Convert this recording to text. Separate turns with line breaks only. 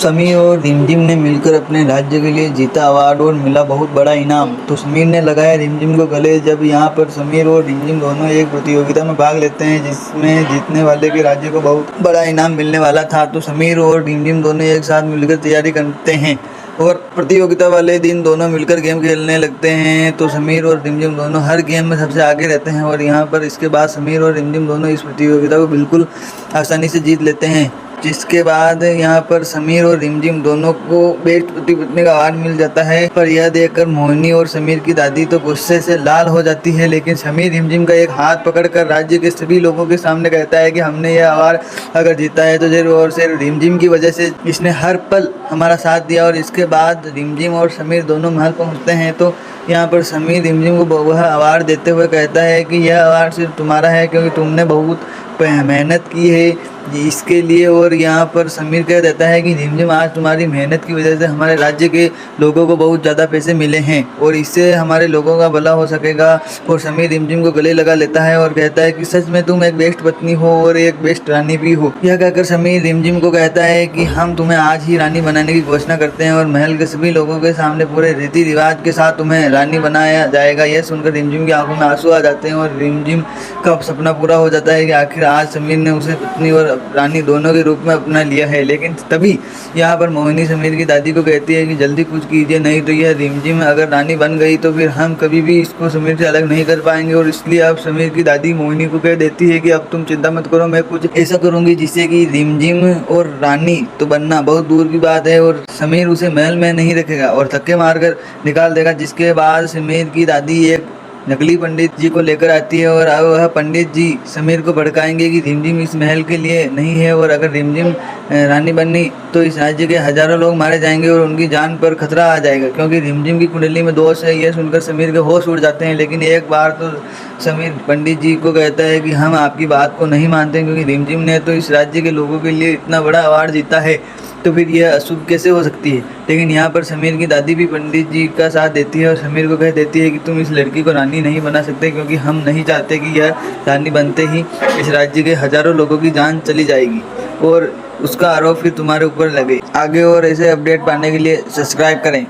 समीर और रिमझिम ने मिलकर अपने राज्य के लिए जीता अवार्ड और मिला बहुत बड़ा इनाम। तो समीर ने लगाया रिमझिम को गले। जब यहाँ पर समीर और रिमझिम दोनों एक प्रतियोगिता में भाग लेते हैं जिसमें जीतने वाले के राज्य को बहुत बड़ा इनाम मिलने वाला था, तो समीर और रिमझिम दोनों एक साथ मिलकर तैयारी करते हैं और प्रतियोगिता वाले दिन दोनों मिलकर गेम खेलने लगते हैं। तो समीर और रिमझिम दोनों हर गेम में सबसे आगे रहते हैं और यहाँ पर इसके बाद समीर और रिमझिम दोनों इस प्रतियोगिता को बिल्कुल आसानी से जीत लेते हैं, जिसके बाद यहाँ पर समीर और रिमझिम दोनों को बेस्ट पति पत्नी का अवार्ड मिल जाता है। पर यह देखकर मोहिनी और समीर की दादी तो गुस्से से लाल हो जाती है, लेकिन समीर रिमझिम का एक हाथ पकड़कर राज्य के सभी लोगों के सामने कहता है कि हमने यह अवार्ड अगर जीता है तो सिर्फ और सिर्फ रिमझिम की वजह से, इसने हर पल हमारा साथ दिया। और इसके बाद रिमझिम और समीर दोनों महल पहुँचते हैं। तो यहाँ पर समीर रिमझिम को वह अवार्ड देते हुए कहता है कि यह अवार्ड सिर्फ तुम्हारा है क्योंकि तुमने बहुत मेहनत की है इसके लिए। और यहाँ पर समीर कह देता है कि रिमझिम आज तुम्हारी मेहनत की वजह से हमारे राज्य के लोगों को बहुत ज़्यादा पैसे मिले हैं और इससे हमारे लोगों का भला हो सकेगा। और समीर रिमझिम को गले लगा लेता है और कहता है कि सच में तुम एक बेस्ट पत्नी हो और एक बेस्ट रानी भी हो। यह कहकर समीर रिमझिम को कहता है कि हम तुम्हें आज ही रानी बनाने की घोषणा करते हैं और महल के सभी लोगों के सामने पूरे रीति रिवाज के साथ तुम्हें रानी बनाया जाएगा। यह सुनकर रिमझिम की आंखों में आंसू आ जाते हैं और रिमझिम का सपना पूरा हो जाता है कि आखिर आज समीर ने उसे पत्नी और रानी दोनों के रूप में अपना लिया है। लेकिन तभी यहाँ पर मोहिनी समीर की दादी को कहती है कि जल्दी कुछ कीजिए, नहीं तो यह रिमझिम अगर रानी बन गई तो फिर हम कभी भी इसको समीर से अलग नहीं कर पाएंगे। और इसलिए अब समीर की दादी मोहिनी को कह देती है कि अब तुम चिंता मत करो, मैं कुछ ऐसा करूंगी जिससे कि रिमझिम और रानी तो बनना बहुत दूर की बात है और समीर उसे महल में नहीं रखेगा और धक्के मारकर निकाल देगा। जिसके बाद समीर की दादी एक नकली पंडित जी को लेकर आती है और वह पंडित जी समीर को भड़काएंगे कि रिमझिम इस महल के लिए नहीं है और अगर रिमझिम रानी बननी तो इस राज्य के हजारों लोग मारे जाएंगे और उनकी जान पर खतरा आ जाएगा क्योंकि रिमझिम की कुंडली में दोष है। यह सुनकर समीर के होश उड़ जाते हैं, लेकिन एक बार तो समीर पंडित जी को कहता है कि हम आपकी बात को नहीं मानते क्योंकि रिमझिम ने तो इस राज्य के लोगों के लिए इतना बड़ा अवार्ड जीता है, तो फिर यह अशुभ कैसे हो सकती है। लेकिन यहाँ पर समीर की दादी भी पंडित जी का साथ देती है और समीर को कह देती है कि तुम इस लड़की को रानी नहीं बना सकते क्योंकि हम नहीं चाहते कि यह रानी बनते ही इस राज्य के हजारों लोगों की जान चली जाएगी और उसका आरोप फिर तुम्हारे ऊपर लगे। आगे और ऐसे अपडेट पाने के लिए सब्सक्राइब करें।